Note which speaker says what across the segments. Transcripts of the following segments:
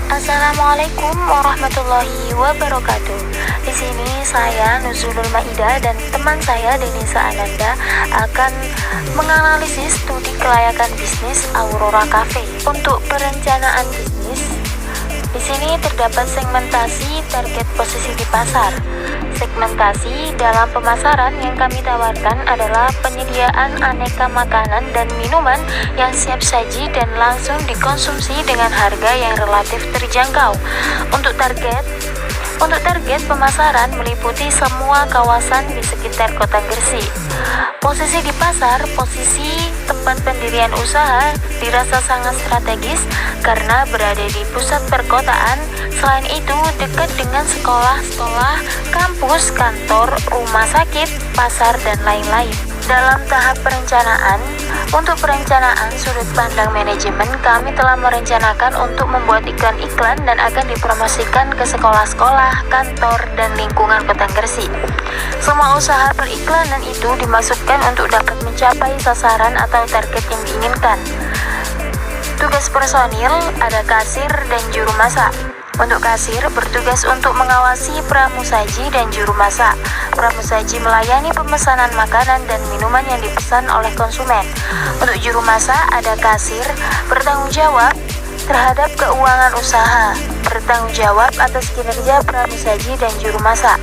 Speaker 1: Assalamualaikum warahmatullahi wabarakatuh. Di sini saya Nuzulul Maida dan teman saya Denisa Ananda akan menganalisis studi kelayakan bisnis Aurora Cafe. Untuk perencanaan bisnis, di sini terdapat segmentasi target posisi di pasar. Segmentasi dalam pemasaran yang kami tawarkan adalah penyediaan aneka makanan dan minuman yang siap saji dan langsung dikonsumsi dengan harga yang relatif terjangkau. Untuk target pemasaran meliputi semua kawasan di sekitar Kota Gresik. Posisi di pasar, posisi tempat pendirian usaha dirasa sangat strategis karena berada di pusat perkotaan. Selain itu, dekat dengan sekolah-sekolah, kampus, kantor, rumah sakit, pasar, dan lain-lain. Dalam tahap perencanaan, untuk perencanaan sudut pandang manajemen, kami telah merencanakan untuk membuat iklan-iklan dan akan dipromosikan ke sekolah-sekolah, kantor, dan lingkungan Kota Gresik. Semua usaha periklanan itu dimasukkan untuk dapat mencapai sasaran atau target yang diinginkan. Tugas personil ada kasir dan juru masak. Untuk kasir bertugas untuk mengawasi pramusaji dan juru masak. Pramusaji melayani pemesanan makanan dan minuman yang dipesan oleh konsumen. Untuk juru masak ada kasir bertanggung jawab terhadap keuangan usaha, bertanggung jawab atas kinerja pramusaji dan juru masak.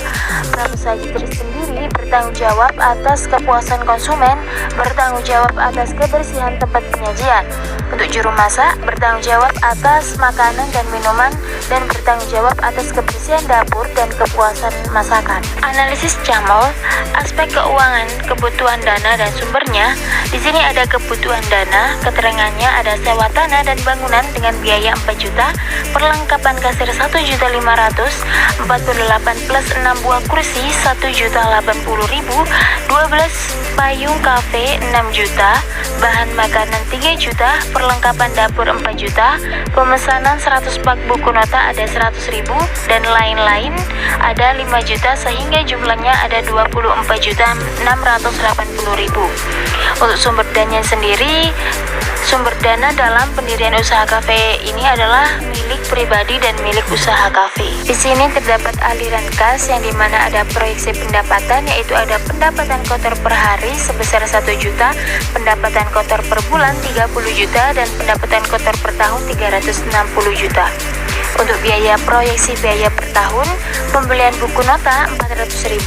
Speaker 1: Pramusaji tersendiri bertanggung jawab atas kepuasan konsumen, bertanggung jawab atas kebersihan tempat penyajian. Untuk juru masak bertanggung jawab atas makanan dan minuman dan bertanggung jawab atas kebersihan dapur dan kepuasan masakan. Analisis CAML, aspek keuangan, kebutuhan dana dan sumbernya. Di sini ada kebutuhan dana, keterangannya ada sewa tanah dan bangunan dengan biaya 4 juta, perlengkapan kasir 1.500.000, 48 plus 6 buah kursi 1.080.000, 12 payung kafe 6 juta, bahan makanan 3 juta, perlengkapan dapur 4 juta, pemesanan 100 pak buku nota ada 100.000, dan lain-lain ada 5 juta sehingga jumlahnya ada 24.680.000. Untuk sumber dananya sendiri, sumber dana dalam pendirian usaha kafe ini adalah milik pribadi dan milik usaha kafe. Di sini terdapat aliran kas yang dimana ada proyeksi pendapatan, yaitu ada pendapatan kotor per hari sebesar 1 juta, pendapatan kotor per bulan 30 juta, dan pendapatan kotor per tahun 360 juta. Untuk biaya proyeksi biaya per tahun, pembelian buku nota 400.000.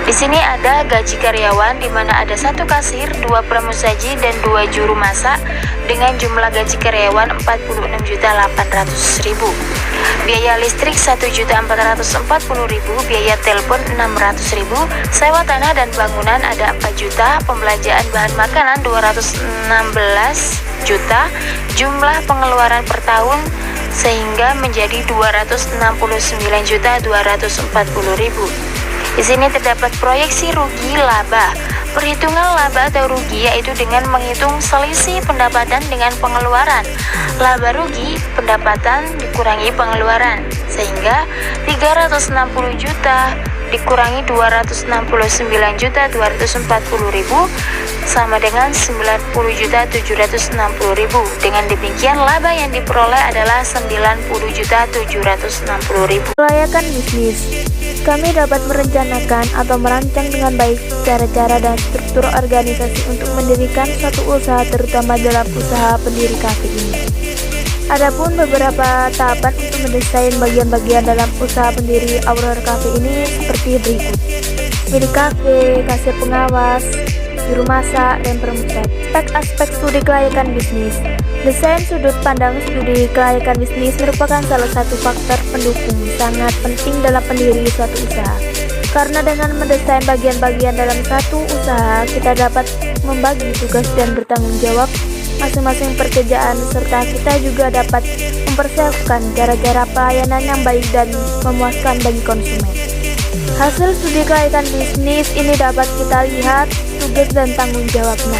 Speaker 1: Di sini ada gaji karyawan di mana ada 1 kasir, 2 pramusaji dan 2 juru masak dengan jumlah gaji karyawan 46.800.000. Biaya listrik 1.440.000, biaya telepon 600.000, sewa tanah dan bangunan ada 4 juta, pembelanjaan bahan makanan 216 juta, jumlah pengeluaran per tahun sehingga menjadi 269.240.000. Di sini terdapat proyeksi rugi laba. Perhitungan laba atau rugi yaitu dengan menghitung selisih pendapatan dengan pengeluaran. Laba rugi pendapatan dikurangi pengeluaran, sehingga 360 juta dikurangi 269.240.000 sama dengan 90.760.000. Dengan demikian laba yang diperoleh adalah 90.760.000.
Speaker 2: Kelayakan bisnis. Kami dapat merencanakan atau merancang dengan baik cara-cara dan struktur organisasi untuk mendirikan suatu usaha, terutama dalam usaha pendiri kafe ini. Adapun beberapa tahapan untuk mendesain bagian-bagian dalam usaha pendiri Aurora Cafe ini seperti berikut: milik kafe, kasir pengawas, juru masak, dan perusahaan. Aspek studi kelayakan bisnis. Desain sudut pandang studi kelayakan bisnis merupakan salah satu faktor pendukung sangat penting dalam pendiri suatu usaha. Karena dengan mendesain bagian-bagian dalam satu usaha, kita dapat membagi tugas dan bertanggung jawab masing-masing pekerjaan, serta kita juga dapat mempersiapkan cara-cara pelayanan yang baik dan memuaskan bagi konsumen. Hasil studi kelayakan bisnis ini dapat kita lihat tugas dan tanggung jawabnya.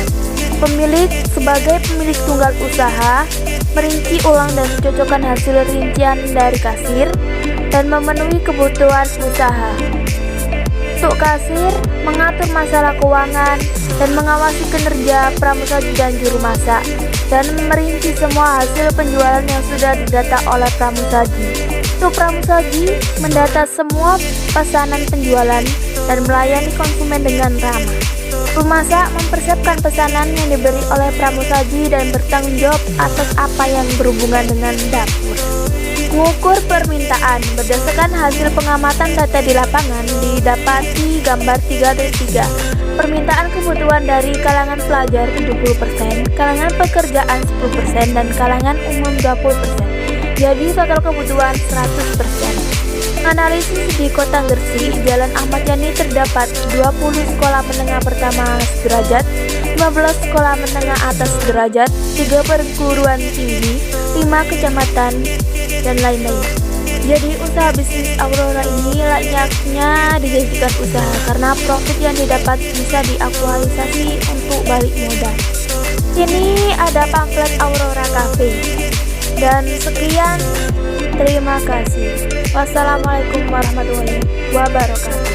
Speaker 2: Pemilik sebagai pemilik tunggal usaha merinci ulang dan mencocokkan hasil rincian dari kasir dan memenuhi kebutuhan usaha. Untuk kasir, mengatur masalah keuangan dan mengawasi kinerja pramusaji dan juru masak, dan merinci semua hasil penjualan yang sudah didata oleh pramusaji. Untuk pramusaji, mendata semua pesanan penjualan dan melayani konsumen dengan ramah. Pemasak mempersiapkan pesanan yang diberi oleh pramusaji dan bertanggung jawab atas apa yang berhubungan dengan dapur. Mengukur permintaan berdasarkan hasil pengamatan data di lapangan didapati gambar 3.3. Permintaan kebutuhan dari kalangan pelajar 70%, kalangan pekerjaan 10%, dan kalangan umum 20%. Jadi total kebutuhan 100%. Analisis di Kota Gresik, Jalan Ahmad Yani terdapat 20 sekolah menengah pertama sederajat, 15 sekolah menengah atas sederajat, 3 perguruan tinggi, 5 kecamatan, dan lain-lain. Jadi usaha bisnis Aurora ini layaknya dijadikan usaha karena profit yang didapat bisa diaktualisasi untuk balik modal. Sini ada pamflet Aurora Cafe. Dan sekian, terima kasih. Wassalamualaikum warahmatullahi wabarakatuh.